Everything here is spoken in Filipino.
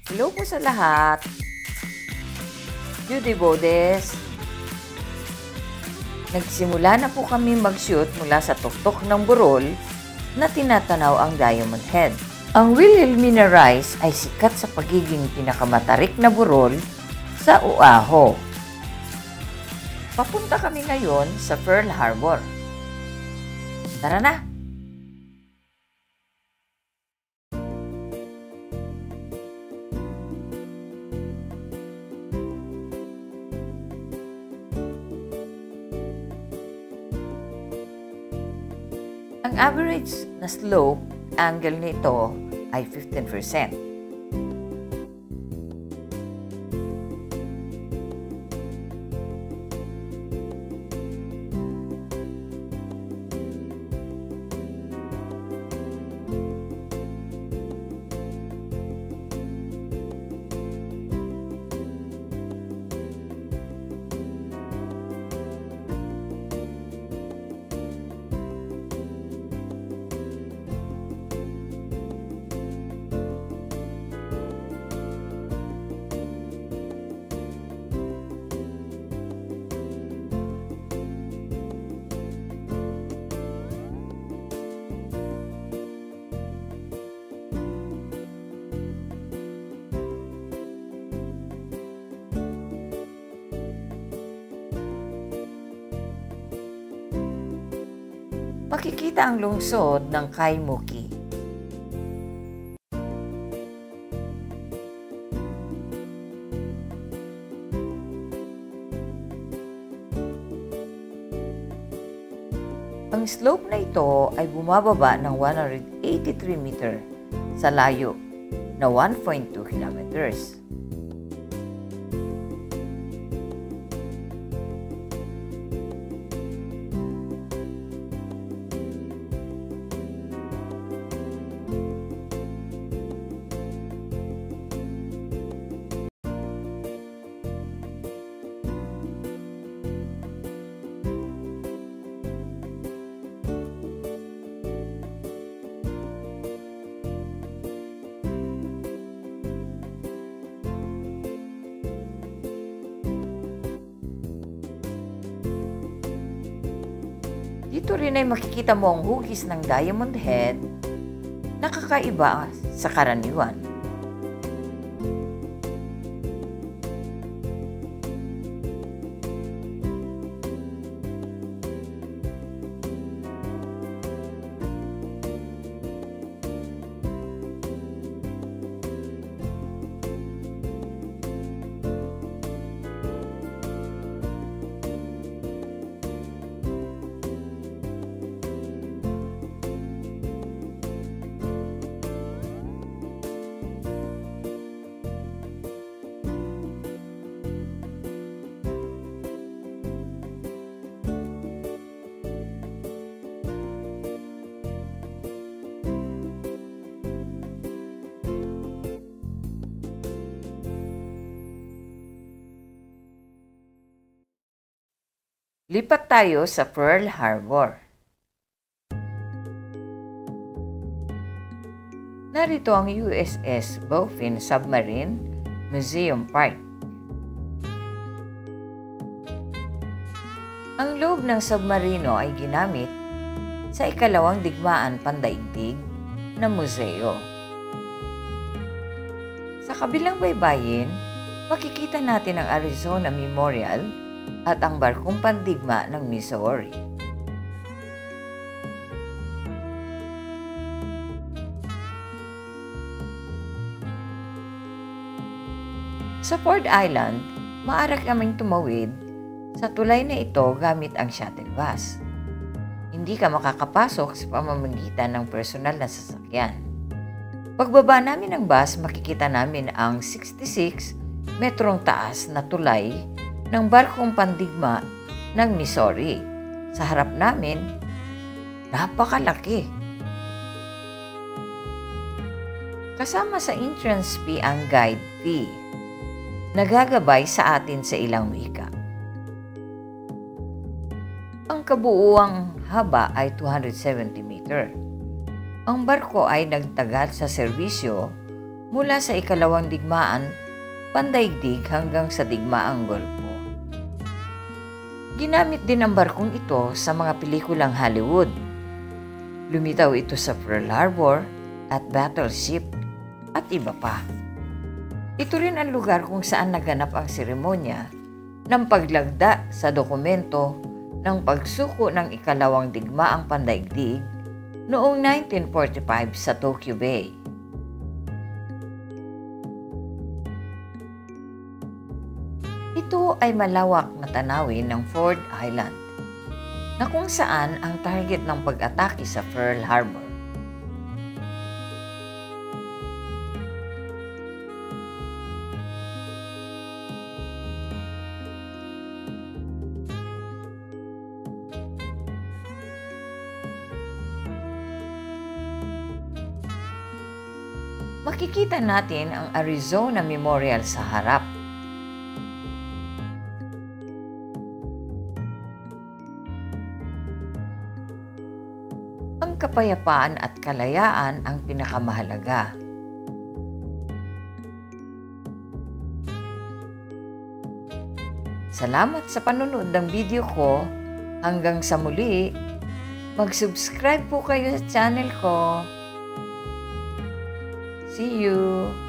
Hello po sa lahat. Judy Bodes. Nagsimula na po kami mag-shoot mula sa tuktok ng burol na tinatanaw ang Diamond Head. Ang Wilhelmina Rice ay sikat sa pagiging pinakamatarik na burol sa Oahu. Papunta kami ngayon sa Pearl Harbor. Tara na! Ang average na slope angle nito ay 15%. Makikita ang lungsod ng Kaimuki. Ang slope na ito ay bumababa ng 183 meter sa layo na 1.2 kilometers. Dito rin ay makikita mo ang hugis ng Diamond Head na kakaiba sa karaniwan. Lipat tayo sa Pearl Harbor. Narito ang USS Baffin Submarine Museum Park. Ang loob ng submarino ay ginamit sa ikalawang digmaan pandaigdig na museo. Sa kabilang baybayin, makikita natin ang Arizona Memorial at ang barkong pandigma ng Missouri. Sa Ford Island, maaari kaming tumawid sa tulay na ito gamit ang shuttle bus. Hindi ka makakapasok sa pamamagitan ng personal na sasakyan. Pagbaba namin ng bus, makikita namin ang 66 metrong taas na tulay ng barkong pandigma ng Missouri. Sa harap namin, napakalaki. Kasama sa entrance fee ang guide fee, nagagabay sa atin sa ilang wika. Ang kabuuang haba ay 270 meter. Ang barko ay nagtagal sa serbisyo mula sa ikalawang digmaan pandaigdig hanggang sa digmaang Golpo. Ginamit din ang barkong ito sa mga pelikulang Hollywood. Lumitaw ito sa Pearl Harbor at Battleship at iba pa. Ito rin ang lugar kung saan naganap ang seremonya ng paglagda sa dokumento ng pagsuko ng ikalawang digmaang pandaigdig noong 1945 sa Tokyo Bay. Ito ay malawak na tanawin ng Ford Island, na kung saan ang target ng pag-atake sa Pearl Harbor. Makikita natin ang Arizona Memorial sa harap. Ang kapayapaan at kalayaan ang pinakamahalaga. Salamat sa panonood ng video ko. Hanggang sa muli, mag-subscribe po kayo sa channel ko. See you!